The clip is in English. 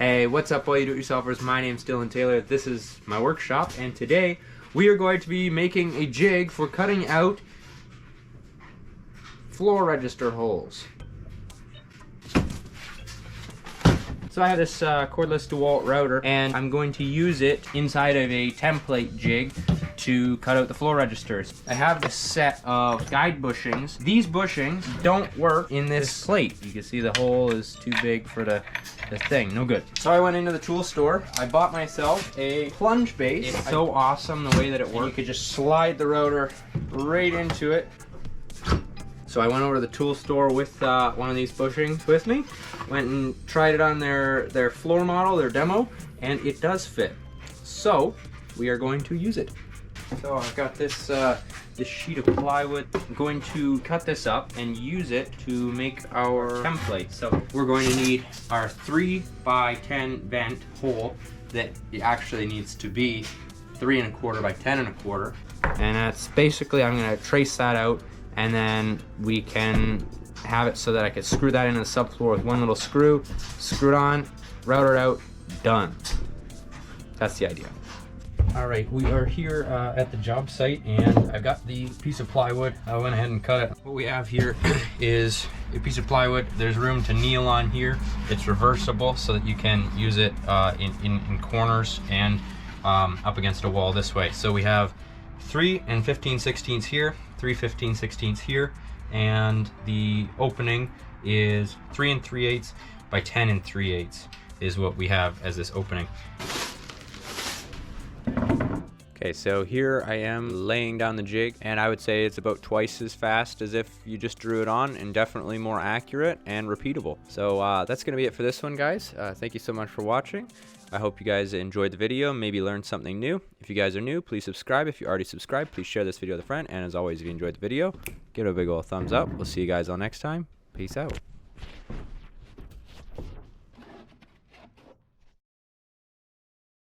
Hey, what's up all you do-it-yourselfers? My name's Dylan Taylor. This is my workshop, and today we are going to be making a jig for cutting out floor register holes. So I have this cordless DeWalt router, and I'm going to use it inside of a template jig to cut out the floor registers. I have this set of guide bushings. These bushings don't work in this plate. You can see the hole is too big for the thing, no good. So I went into the tool store. I bought myself a plunge base. It's so awesome the way that it works. You could just slide the router right into it. So I went over to the tool store with one of these bushings with me. Went and tried it on their floor model, their demo, and it does fit. So we are going to use it. So I've got this this sheet of plywood. I'm going to cut this up and use it to make our template. So we're going to need our 3x10 vent hole that it actually needs to be 3 1/4 by 10 1/4. And that's basically, I'm going to trace that out, and then we can have it so that I can screw that into the subfloor with one little screw, screw it on, router it out, done. That's the idea. All right, we are here at the job site, and I've got the piece of plywood. I went ahead and cut it. What we have here is a piece of plywood. There's room to kneel on here. It's reversible so that you can use it in corners and up against a wall this way. So we have 3 15/16 here, 3 15/16 here, and the opening is 3 3/8 by 10 3/8 is what we have as this opening. Okay, so here I am laying down the jig, and I would say it's about twice as fast as if you just drew it on, and definitely more accurate and repeatable. So that's gonna be it for this one, guys. Thank you so much for watching. I hope you guys enjoyed the video, maybe learned something new. If you guys are new, please subscribe. If you already subscribed, please share this video with a friend. And as always, if you enjoyed the video, give it a big old thumbs up. We'll see you guys all next time. Peace out.